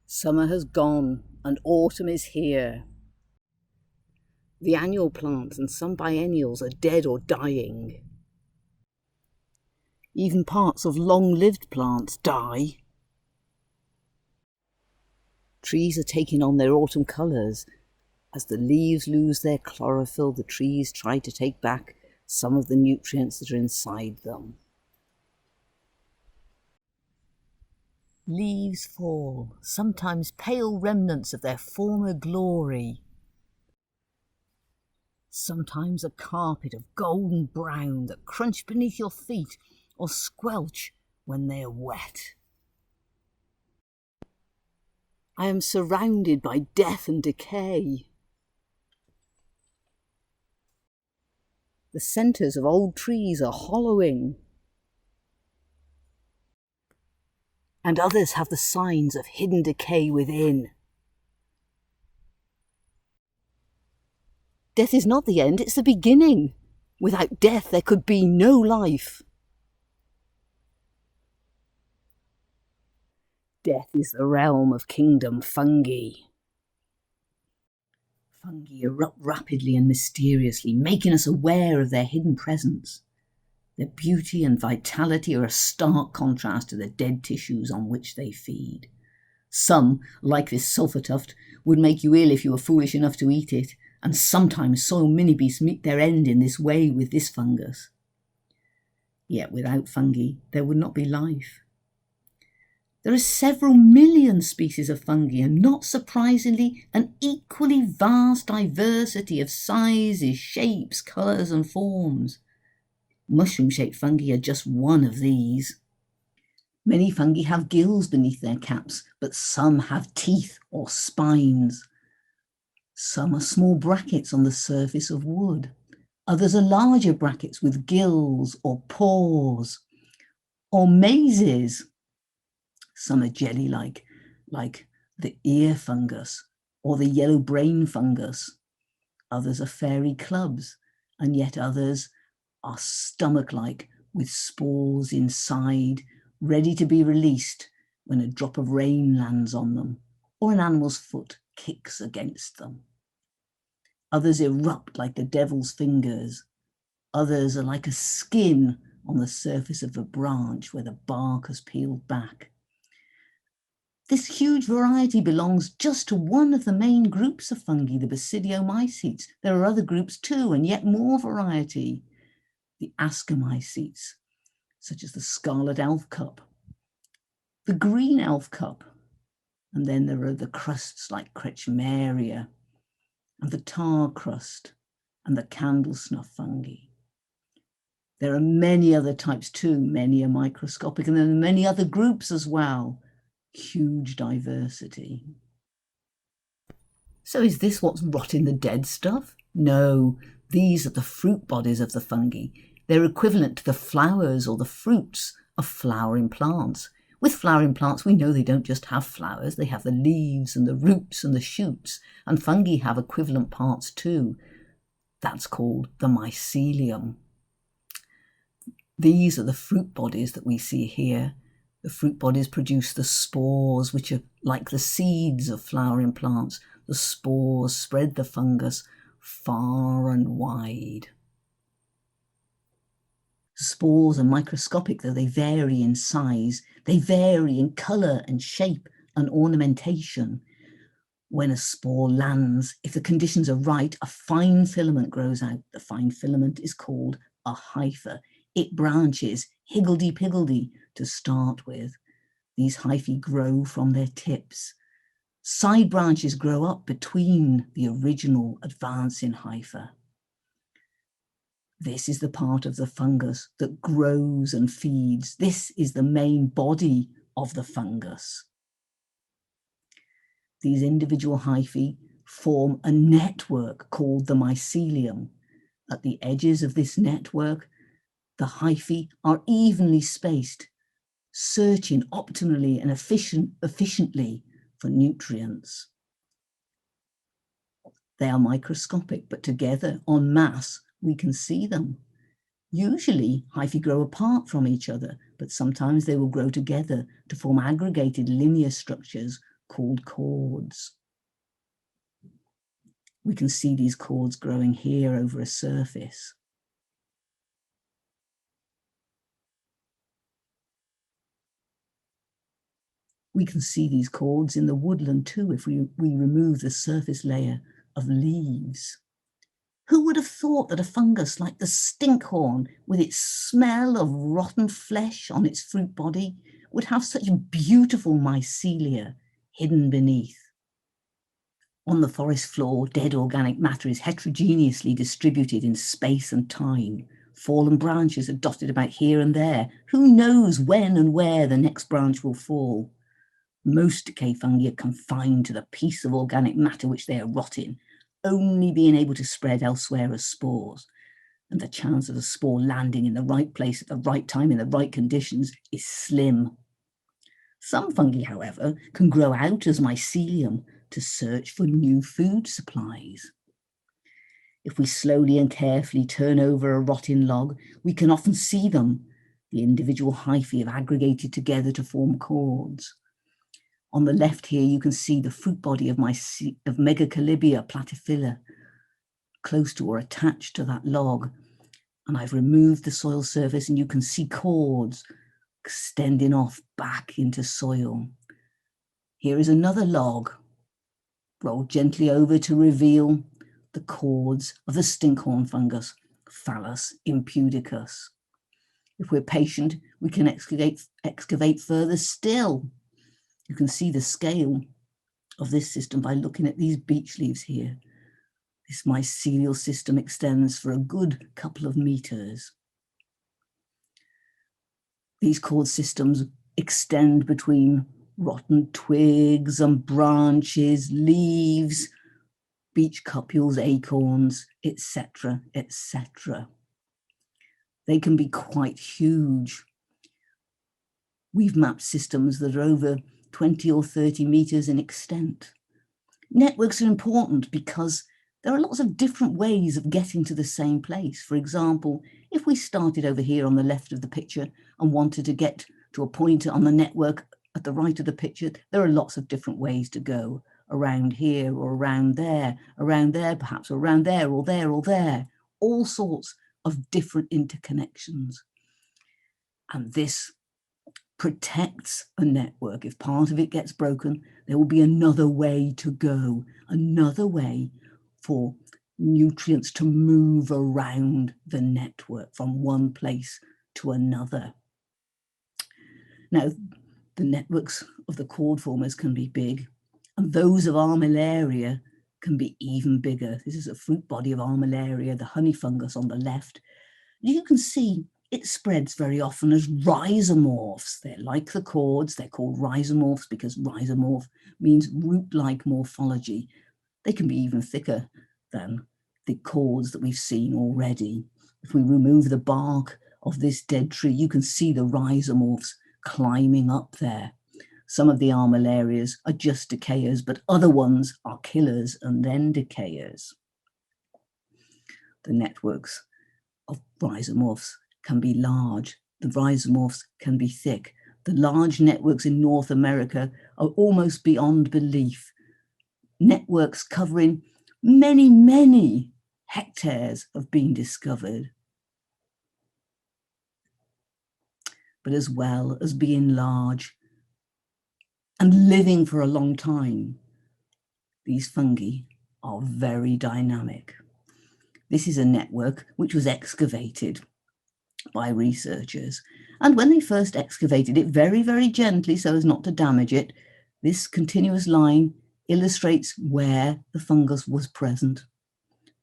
Summer has gone and autumn is here. The annual plants and some biennials are dead or dying. Even parts of long-lived plants die. Trees are taking on their autumn colours. As the leaves lose their chlorophyll, the trees try to take back some of the nutrients that are inside them. Leaves fall, sometimes pale remnants of their former glory. Sometimes a carpet of golden brown that crunch beneath your feet or squelch when they are wet. I am surrounded by death and decay. The centres of old trees are hollowing. And others have the signs of hidden decay within. Death is not the end, it's the beginning. Without death, there could be no life. Death is the realm of kingdom fungi. Fungi erupt rapidly and mysteriously, making us aware of their hidden presence. Their beauty and vitality are a stark contrast to the dead tissues on which they feed. Some, like this sulphur tuft, would make you ill if you were foolish enough to eat it, and sometimes soil minibeasts meet their end in this way with this fungus. Yet without fungi, there would not be life. There are several million species of fungi, and not surprisingly, an equally vast diversity of sizes, shapes, colours and forms. Mushroom-shaped fungi are just one of these. Many fungi have gills beneath their caps, but some have teeth or spines. Some are small brackets on the surface of wood. Others are larger brackets with gills or pores, or mazes. Some are jelly-like, like the ear fungus or the yellow brain fungus. Others are fairy clubs, and yet others are stomach-like with spores inside, ready to be released when a drop of rain lands on them or an animal's foot kicks against them. Others erupt like the devil's fingers. Others are like a skin on the surface of a branch where the bark has peeled back. This huge variety belongs just to one of the main groups of fungi, the basidiomycetes. There are other groups too, and yet more variety. The ascomycetes, such as the scarlet elf cup, the green elf cup, and then there are the crusts like Kretschmeria, and the tar crust, and the candle snuff fungi. There are many other types too, many are microscopic, and there are many other groups as well. Huge diversity. So is this what's rotting the dead stuff? No, these are the fruit bodies of the fungi. They're equivalent to the flowers or the fruits of flowering plants. With flowering plants, we know they don't just have flowers, they have the leaves and the roots and the shoots, and fungi have equivalent parts too. That's called the mycelium. These are the fruit bodies that we see here. The fruit bodies produce the spores, which are like the seeds of flowering plants. The spores spread the fungus far and wide. Spores are microscopic, though they vary in size. They vary in colour and shape and ornamentation. When a spore lands, if the conditions are right, a fine filament grows out. The fine filament is called a hypha. It branches higgledy-piggledy to start with. These hyphae grow from their tips. Side branches grow up between the original advancing hypha. This is the part of the fungus that grows and feeds. This is the main body of the fungus. These individual hyphae form a network called the mycelium. At the edges of this network, the hyphae are evenly spaced, searching optimally and efficiently for nutrients. They are microscopic, but together, en masse, we can see them. Usually, hyphae grow apart from each other, but sometimes they will grow together to form aggregated linear structures called cords. We can see these cords growing here over a surface. We can see these cords in the woodland too if we remove the surface layer of leaves. Who would have thought that a fungus like the stinkhorn, with its smell of rotten flesh on its fruit body, would have such beautiful mycelia hidden beneath? On the forest floor, dead organic matter is heterogeneously distributed in space and time. Fallen branches are dotted about here and there. Who knows when and where the next branch will fall? Most decay fungi are confined to the piece of organic matter which they are rotting, only being able to spread elsewhere as spores. And the chance of a spore landing in the right place at the right time in the right conditions is slim. Some fungi, however, can grow out as mycelium to search for new food supplies. If we slowly and carefully turn over a rotting log, we can often see them. The individual hyphae have aggregated together to form cords. On the left here, you can see the fruit body of Megacalibia platyphila, close to or attached to that log. And I've removed the soil surface and you can see cords extending off back into soil. Here is another log, rolled gently over to reveal the cords of the stinkhorn fungus, Phallus impudicus. If we're patient, we can excavate further still. You can see the scale of this system by looking at these beech leaves here. This mycelial system extends for a good couple of meters. These cord systems extend between rotten twigs and branches, leaves, beech cupules, acorns, etc., etc. They can be quite huge. We've mapped systems that are over 20 or 30 meters in extent. Networks are important because there are lots of different ways of getting to the same place. For example, if we started over here on the left of the picture and wanted to get to a point on the network at the right of the picture, there are lots of different ways to go. Around here or around there, perhaps, or around there or there or there. All sorts of different interconnections. And this protects a network. If part of it gets broken, there will be another way to go, another way for nutrients to move around the network from one place to another. Now, the networks of the cord formers can be big, and those of Armillaria can be even bigger. This is a fruit body of Armillaria, the honey fungus on the left. You can see it spreads very often as rhizomorphs. They're like the cords, they're called rhizomorphs because rhizomorph means root-like morphology. They can be even thicker than the cords that we've seen already. If we remove the bark of this dead tree, you can see the rhizomorphs climbing up there. Some of the Armillarias are just decayers, but other ones are killers and then decayers. The networks of rhizomorphs can be large. The rhizomorphs can be thick. The large networks in North America are almost beyond belief. Networks covering many, many hectares have been discovered. But as well as being large and living for a long time, these fungi are very dynamic. This is a network which was excavated by researchers. And when they first excavated it very, very gently so as not to damage it, this continuous line illustrates where the fungus was present.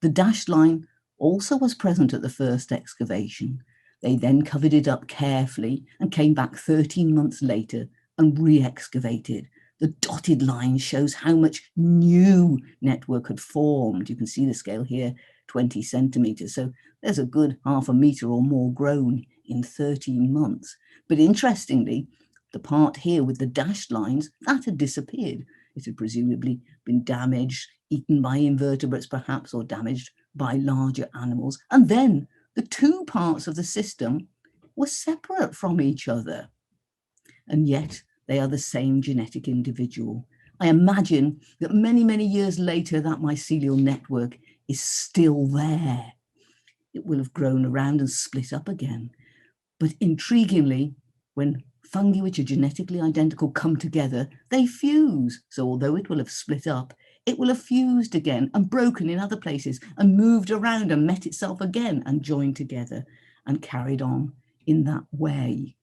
The dashed line also was present at the first excavation. They then covered it up carefully and came back 13 months later and re-excavated. The dotted line shows how much new network had formed. You can see the scale here, 20 centimeters. So there's a good half a meter or more grown in 13 months. But interestingly, the part here with the dashed lines, that had disappeared. It had presumably been damaged, eaten by invertebrates perhaps, or damaged by larger animals. And then the two parts of the system were separate from each other. And yet they are the same genetic individual. I imagine that many, many years later, that mycelial network is still there. It will have grown around and split up again. But intriguingly, when fungi which are genetically identical come together, they fuse. So although it will have split up, it will have fused again and broken in other places and moved around and met itself again and joined together and carried on in that way.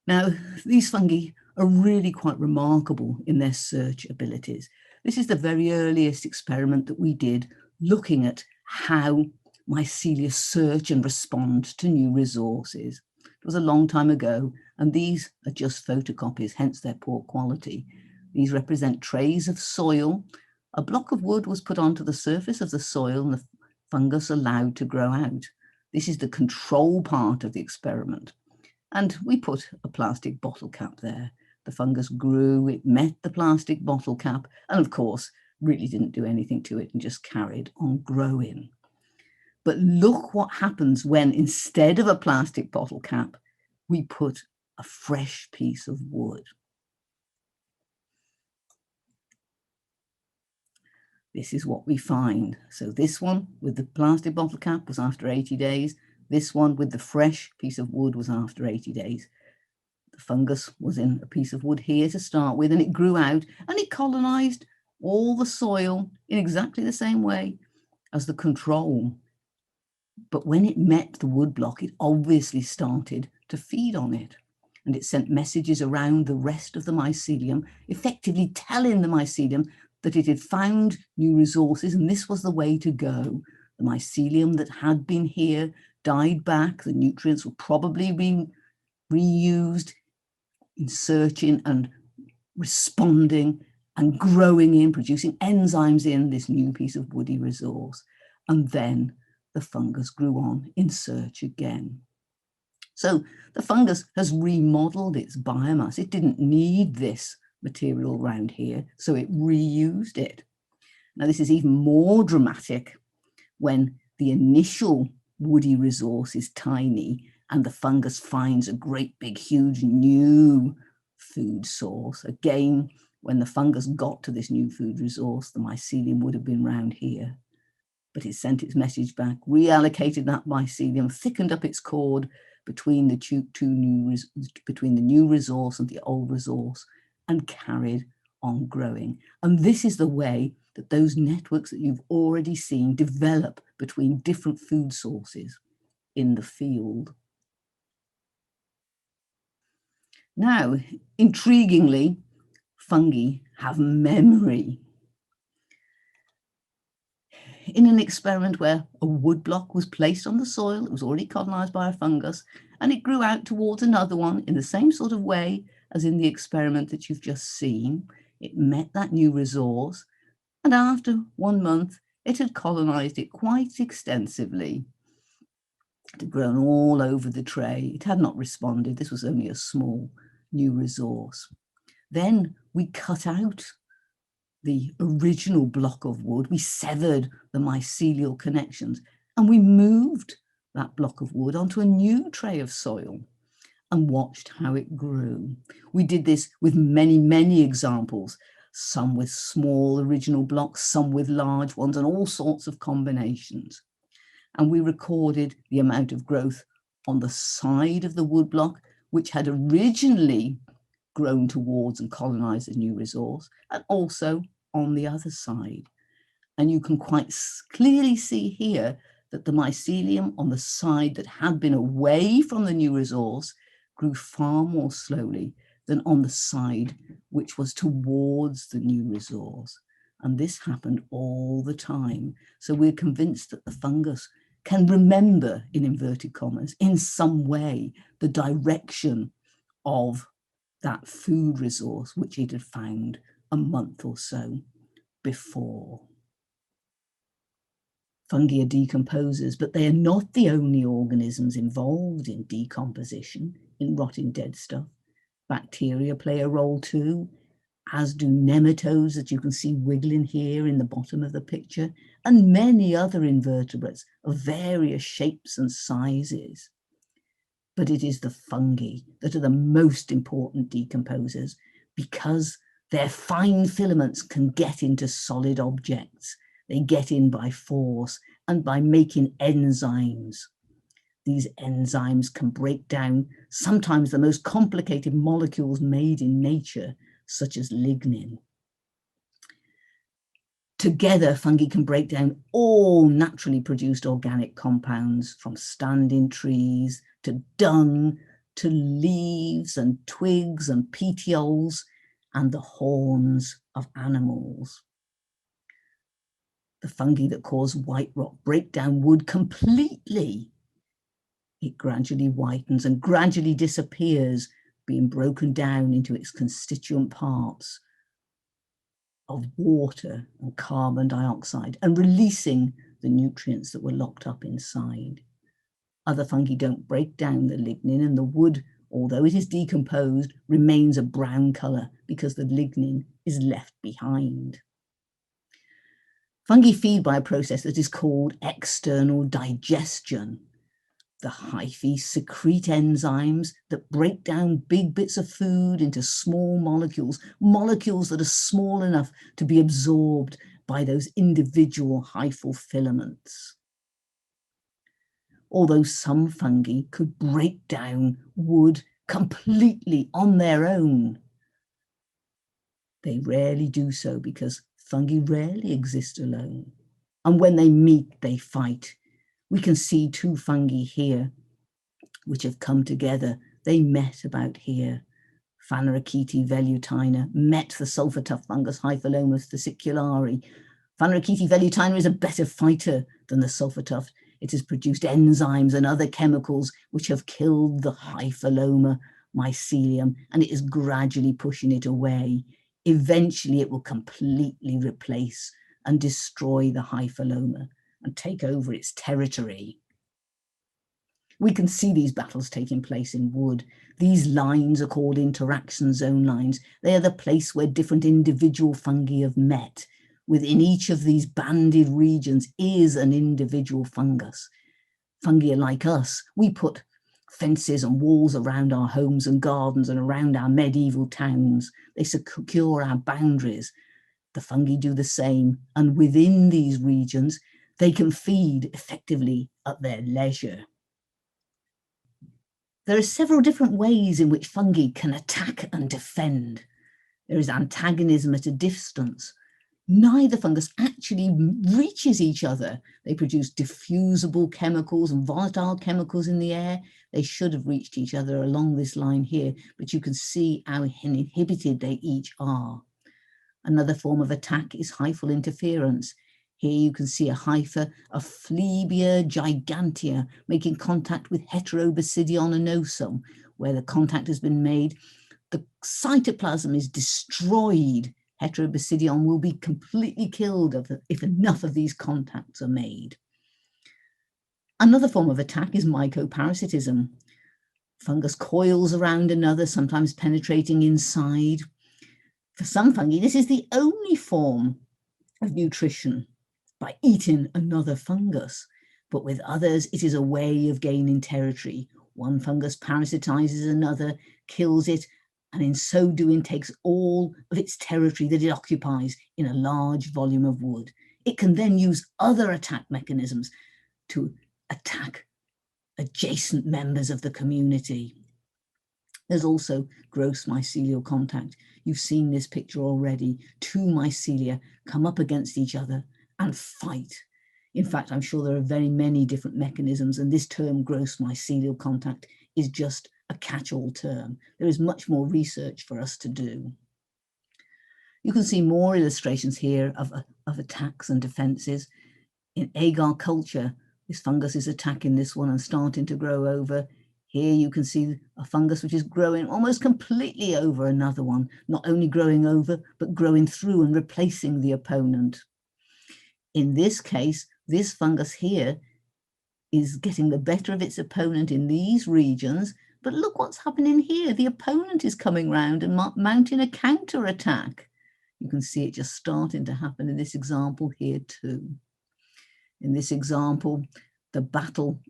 Now, these fungi are really quite remarkable in their search abilities. This is the very earliest experiment that we did looking at how mycelia search and respond to new resources. It was a long time ago, and these are just photocopies, hence their poor quality. These represent trays of soil. A block of wood was put onto the surface of the soil and the fungus allowed to grow out. This is the control part of the experiment. And we put a plastic bottle cap there. The fungus grew, it met the plastic bottle cap, and of course, really didn't do anything to it and just carried on growing. But look what happens when, instead of a plastic bottle cap, we put a fresh piece of wood. This is what we find. So this one with the plastic bottle cap was after 80 days. This one with the fresh piece of wood was after 80 days. The fungus was in a piece of wood here to start with, and it grew out and it colonized all the soil in exactly the same way as the control. But when it met the wood block, it obviously started to feed on it. And it sent messages around the rest of the mycelium, effectively telling the mycelium that it had found new resources and this was the way to go. The mycelium that had been here died back. The nutrients were probably being reused in searching and responding and growing in, producing enzymes in this new piece of woody resource. And then the fungus grew on in search again. So the fungus has remodeled its biomass. It didn't need this material around here, so it reused it. Now, this is even more dramatic when the initial woody resource is tiny and the fungus finds a great big huge new food source. Again, when the fungus got to this new food resource, the mycelium would have been round here, but it sent its message back, reallocated that mycelium, thickened up its cord between between the new resource and the old resource, and carried on growing. And this is the way that those networks that you've already seen develop between different food sources in the field. Now, intriguingly, fungi have memory. In an experiment where a wood block was placed on the soil, it was already colonized by a fungus, and it grew out towards another one in the same sort of way as in the experiment that you've just seen. It met that new resource, and after 1 month, it had colonized it quite extensively. It had grown all over the tray. It had not responded. This was only a small new resource. Then we cut out the original block of wood. We severed the mycelial connections and we moved that block of wood onto a new tray of soil and watched how it grew. We did this with many, many examples, some with small original blocks, some with large ones, and all sorts of combinations. And we recorded the amount of growth on the side of the wood block, which had originally grown towards and colonized a new resource, and also on the other side. And you can quite clearly see here that the mycelium on the side that had been away from the new resource grew far more slowly than on the side which was towards the new resource. And this happened all the time. So we're convinced that the fungus can remember, in inverted commas, in some way, the direction of that food resource which it had found a month or so before. Fungi are decomposers, but they are not the only organisms involved in decomposition, in rotting dead stuff. Bacteria play a role too, as do nematodes that you can see wiggling here in the bottom of the picture, and many other invertebrates of various shapes and sizes. But it is the fungi that are the most important decomposers because Their fine filaments can get into solid objects. They get in by force and by making enzymes. These enzymes can break down sometimes the most complicated molecules made in nature, such as lignin. Together, fungi can break down all naturally produced organic compounds, from standing trees to dung to leaves and twigs and petioles and the horns of animals. The fungi that cause white rot break down wood completely. It gradually whitens and gradually disappears, being broken down into its constituent parts of water and carbon dioxide and releasing the nutrients that were locked up inside. Other fungi don't break down the lignin, and the wood, although it is decomposed, remains a brown color because the lignin is left behind. Fungi feed by a process that is called external digestion. The hyphae secrete enzymes that break down big bits of food into small molecules, molecules that are small enough to be absorbed by those individual hyphal filaments. Although some fungi could break down wood completely on their own, they rarely do so because fungi rarely exist alone. And when they meet, they fight. We can see two fungi here which have come together. They met about here. Phanerochaete velutina met the sulfur-tough fungus Hyphalomus fasciculari. Phanerochaete velutina is a better fighter than the sulfur-tough. It has produced enzymes and other chemicals which have killed the Hyphaloma Mycelium, and it is gradually pushing it away. Eventually, it will completely replace and destroy the Hyphaloma and take over its territory. We can see these battles taking place in wood. These lines are called interaction zone lines. They are the place where different individual fungi have met. Within each of these banded regions is an individual fungus. Fungi are like us. We put fences and walls around our homes and gardens and around our medieval towns. They secure our boundaries. The fungi do the same, and within these regions, they can feed effectively at their leisure. There are several different ways in which fungi can attack and defend. There is antagonism at a distance. Neither fungus actually reaches each other. They produce diffusible chemicals and volatile chemicals in the air. They should have reached each other along this line here, but you can see how inhibited they each are. Another form of attack is hyphal interference. Here you can see a hypha of Phlebia gigantea making contact with Heterobasidion anosum. Where the contact has been made, the cytoplasm is destroyed. Heterobasidion will be completely killed if enough of these contacts are made. Another form of attack is mycoparasitism. Fungus coils around another, sometimes penetrating inside. For some fungi, this is the only form of nutrition, by eating another fungus. But with others, it is a way of gaining territory. One fungus parasitizes another, kills it, and in so doing takes all of its territory that it occupies in a large volume of wood. It can then use other attack mechanisms to attack adjacent members of the community. There's also gross mycelial contact. You've seen this picture already. Two mycelia come up against each other and fight. In fact, I'm sure there are very many different mechanisms, and this term gross mycelial contact is just a catch-all term. There is much more research for us to do. You can see more illustrations here of attacks and defenses. In agar culture, this fungus is attacking this one and starting to grow over. Here you can see a fungus which is growing almost completely over another one, not only growing over, but growing through and replacing the opponent. In this case, this fungus here is getting the better of its opponent in these regions, but look what's happening here. The opponent is coming round and mounting a counter-attack. You can see it just starting to happen in this example here too. In this example, the battle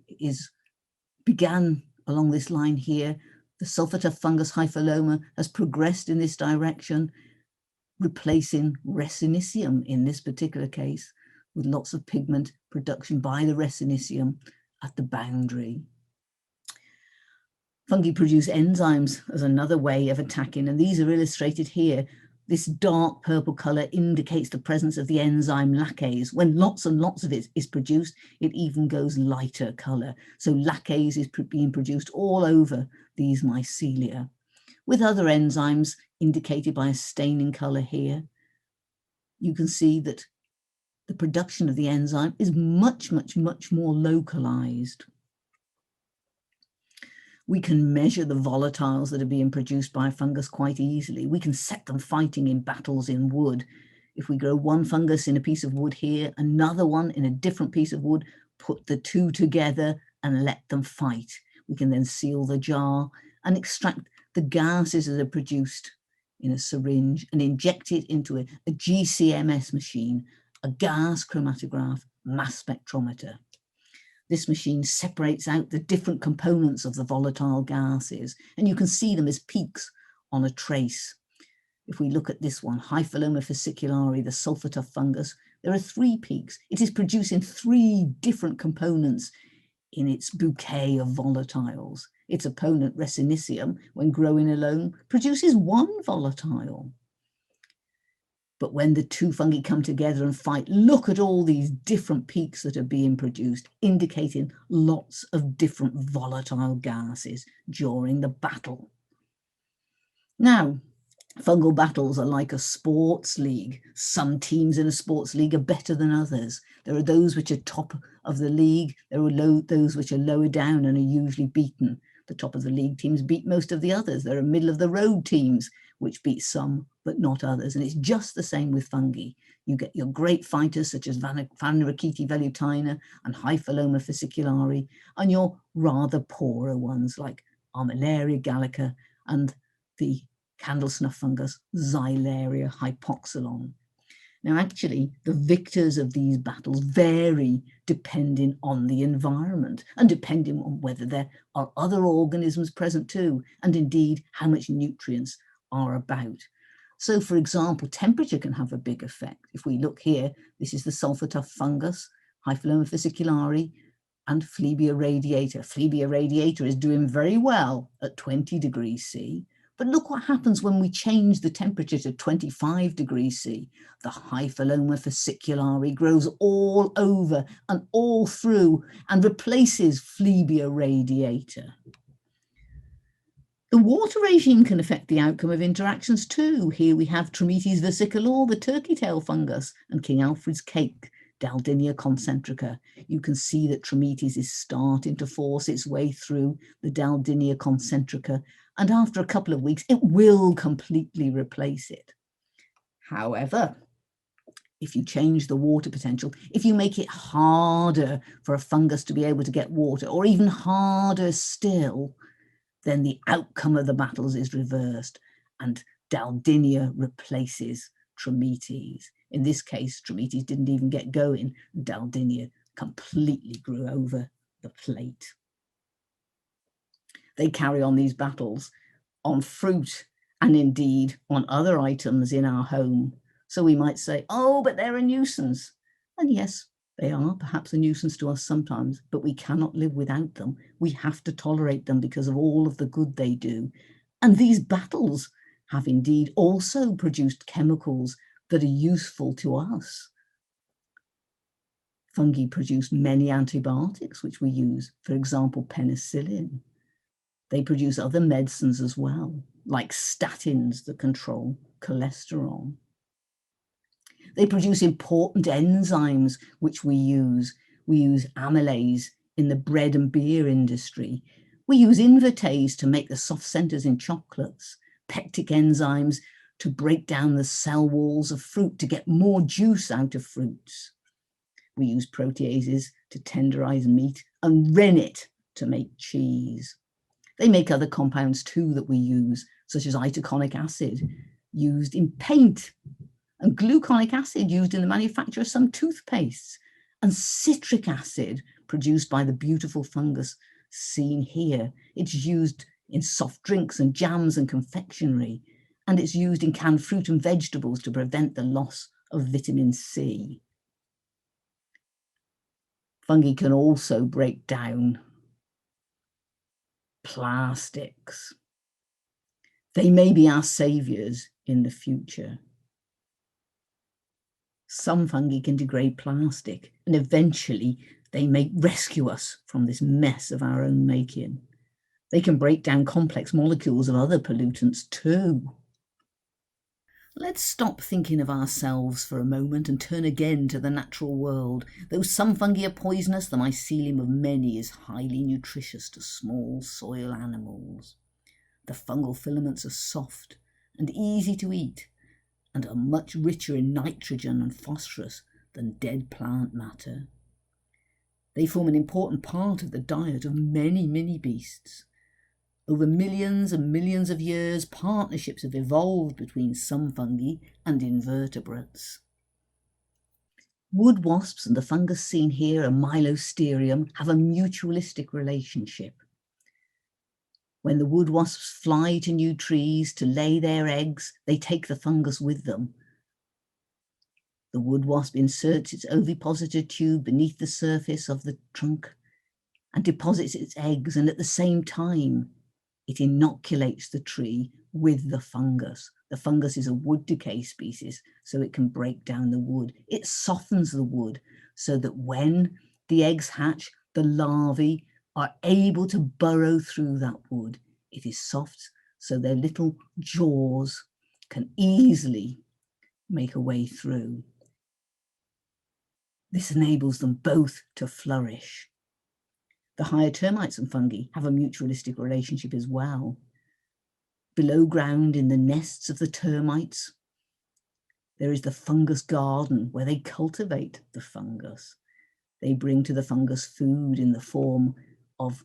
began along this line here. The sulfur-tough fungus Hyphaloma has progressed in this direction. replacing Resinicium in this particular case, with lots of pigment production by the Resinicium at the boundary. Fungi produce enzymes as another way of attacking, and these are illustrated here. This dark purple colour indicates the presence of the enzyme lacase. When lots and lots of it is produced, it even goes lighter colour. So lacase is being produced all over these mycelia, with other enzymes indicated by a staining colour here. You can see that the production of the enzyme is much, much, much more localised. We can measure the volatiles that are being produced by a fungus quite easily. We can set them fighting in battles in wood. If we grow one fungus in a piece of wood here, another one in a different piece of wood, put the two together and let them fight. We can then seal the jar and extract the gases that are produced in a syringe and inject it into a GCMS machine, a gas chromatograph mass spectrometer. This machine separates out the different components of the volatile gases, and you can see them as peaks on a trace. If we look at this one, Hyphal fasciculare, the sulfur tough fungus, there are 3 peaks. It is producing 3 different components in its bouquet of volatiles. Its opponent, Resinicium, when growing alone, produces 1 volatile. But when the 2 fungi come together and fight, look at all these different peaks that are being produced, indicating lots of different volatile gases during the battle. Now, fungal battles are like a sports league. Some teams in a sports league are better than others. There are those which are top of the league. There are those which are lower down and are usually beaten. The top of the league teams beat most of the others. There are middle of the road teams which beat some but not others. And it's just the same with fungi. You get your great fighters such as Vaniriceti velutina and Hyphal fasciculare, and your rather poorer ones like Armillaria gallica and the candle snuff fungus Xylaria hypoxylon. Now, actually, the victors of these battles vary depending on the environment and depending on whether there are other organisms present too, and indeed how much nutrients are about. So, for example, temperature can have a big effect. If we look here, this is the sulfur tough fungus, Hyphal fasciculare, and Flebia radiata. Flebia radiata is doing very well at 20 degrees C. But look what happens when we change the temperature to 25 degrees C. The Hyphal fasciculare grows all over and all through and replaces Flebia radiata. The water regime can affect the outcome of interactions too. Here we have Trametes versicolor, the turkey tail fungus, and King Alfred's cake, Daldinia concentrica. You can see that Trametes is starting to force its way through the Daldinia concentrica, and after a couple of weeks, it will completely replace it. However, if you change the water potential, if you make it harder for a fungus to be able to get water, or even harder still, then the outcome of the battles is reversed and Daldinia replaces Trametes. In this case, Trametes didn't even get going. Daldinia completely grew over the plate. They carry on these battles on fruit and indeed on other items in our home. So we might say, oh, but they're a nuisance. And yes, they are perhaps a nuisance to us sometimes, but we cannot live without them. We have to tolerate them because of all of the good they do. And these battles have indeed also produced chemicals that are useful to us. Fungi produce many antibiotics, which we use, for example, penicillin. They produce other medicines as well, like statins that control cholesterol. They produce important enzymes, which we use. We use amylase in the bread and beer industry. We use invertase to make the soft centers in chocolates, pectic enzymes to break down the cell walls of fruit to get more juice out of fruits. We use proteases to tenderize meat and rennet to make cheese. They make other compounds too that we use, such as itaconic acid used in paint, and gluconic acid used in the manufacture of some toothpastes, and citric acid produced by the beautiful fungus seen here. It's used in soft drinks and jams and confectionery, and it's used in canned fruit and vegetables to prevent the loss of vitamin C. Fungi can also break down plastics. They may be our saviours in the future. Some fungi can degrade plastic, and eventually they may rescue us from this mess of our own making. They can break down complex molecules of other pollutants too. Let's stop thinking of ourselves for a moment and turn again to the natural world. Though some fungi are poisonous, the mycelium of many is highly nutritious to small soil animals. The fungal filaments are soft and easy to eat and are much richer in nitrogen and phosphorus than dead plant matter. They form an important part of the diet of many mini-beasts. Over millions and millions of years, partnerships have evolved between some fungi and invertebrates. Wood wasps and the fungus seen here, a Mycelium, have a mutualistic relationship. When the wood wasps fly to new trees to lay their eggs, they take the fungus with them. The wood wasp inserts its ovipositor tube beneath the surface of the trunk and deposits its eggs, and at the same time, it inoculates the tree with the fungus. The fungus is a wood decay species, so it can break down the wood. It softens the wood so that when the eggs hatch, the larvae are able to burrow through that wood. It is soft, so their little jaws can easily make a way through. This enables them both to flourish. The higher termites and fungi have a mutualistic relationship as well. Below ground in the nests of the termites, there is the fungus garden where they cultivate the fungus. They bring to the fungus food in the form of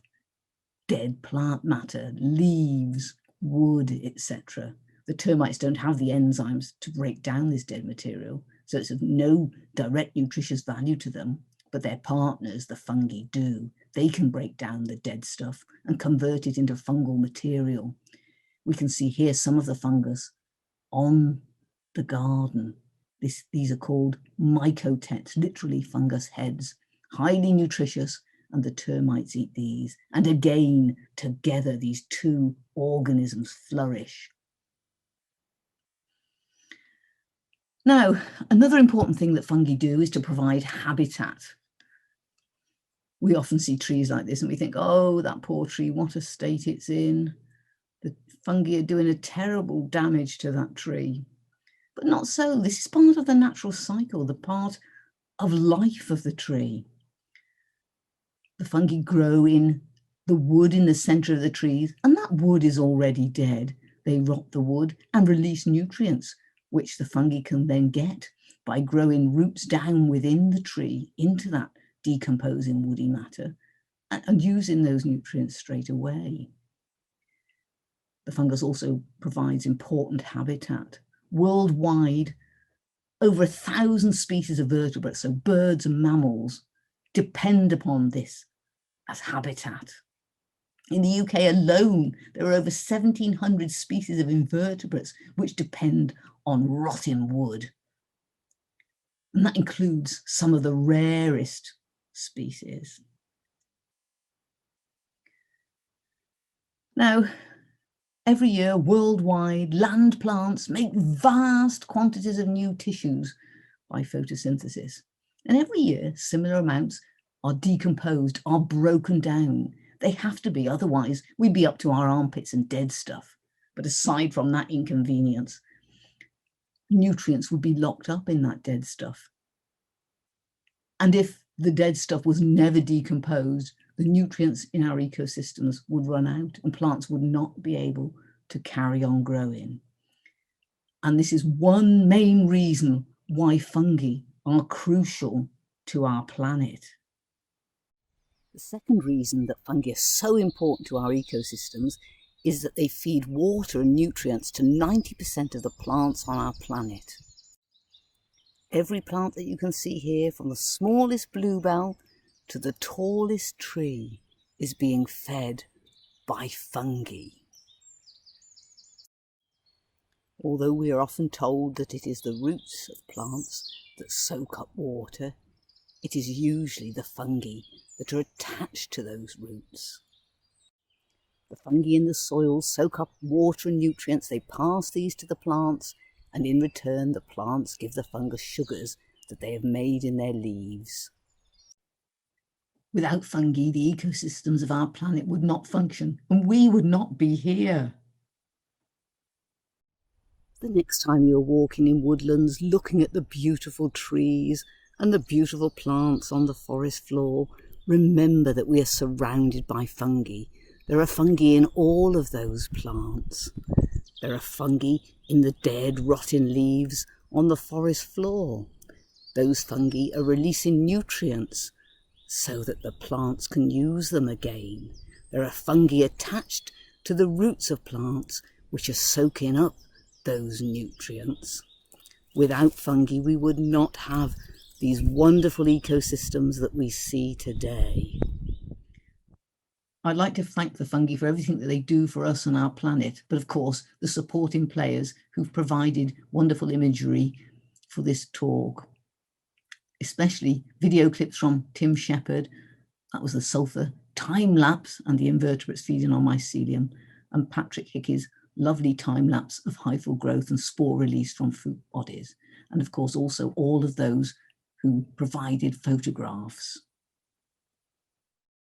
dead plant matter, leaves, wood, etc. The termites don't have the enzymes to break down this dead material, so it's of no direct nutritious value to them, but their partners, the fungi, do. They can break down the dead stuff and convert it into fungal material. We can see here some of the fungus on the garden. These are called mycotets, literally fungus heads, highly nutritious, and the termites eat these. And again, together, these two organisms flourish. Now, another important thing that fungi do is to provide habitat. We often see trees like this and we think, oh, that poor tree, what a state it's in. The fungi are doing a terrible damage to that tree. But not so. This is part of the natural cycle, the part of life of the tree. The fungi grow in the wood in the center of the trees, and that wood is already dead. They rot the wood and release nutrients, which the fungi can then get by growing roots down within the tree into that decomposing woody matter and using those nutrients straight away. The fungus also provides important habitat. Worldwide, over 1,000 species of vertebrates, so birds and mammals, depend upon this as habitat. In the UK alone, there are over 1,700 species of invertebrates which depend on rotting wood. And that includes some of the rarest species. Now, every year, worldwide, land plants make vast quantities of new tissues by photosynthesis. And every year, similar amounts are decomposed, are broken down. They have to be, otherwise we'd be up to our armpits and dead stuff. But aside from that inconvenience, nutrients would be locked up in that dead stuff. And if the dead stuff was never decomposed, the nutrients in our ecosystems would run out and plants would not be able to carry on growing. And this is one main reason why fungi are crucial to our planet. The second reason that fungi are so important to our ecosystems is that they feed water and nutrients to 90% of the plants on our planet. Every plant that you can see here, from the smallest bluebell to the tallest tree, is being fed by fungi. Although we are often told that it is the roots of plants that soak up water, it is usually the fungi that are attached to those roots. The fungi in the soil soak up water and nutrients, they pass these to the plants, and in return the plants give the fungus sugars that they have made in their leaves. Without fungi, the ecosystems of our planet would not function, and we would not be here. The next time you're walking in woodlands, looking at the beautiful trees and the beautiful plants on the forest floor, remember that we are surrounded by fungi. There are fungi in all of those plants. There are fungi in the dead, rotting leaves on the forest floor. Those fungi are releasing nutrients so that the plants can use them again. There are fungi attached to the roots of plants which are soaking up those nutrients. Without fungi, we would not have these wonderful ecosystems that we see today. I'd like to thank the fungi for everything that they do for us and our planet, but of course the supporting players who've provided wonderful imagery for this talk, especially video clips from Tim Shepherd, that was the sulfur time lapse and the invertebrates feeding on mycelium, and Patrick Hickey's lovely time lapse of hyphal growth and spore release from fruit bodies, and of course also all of those who provided photographs.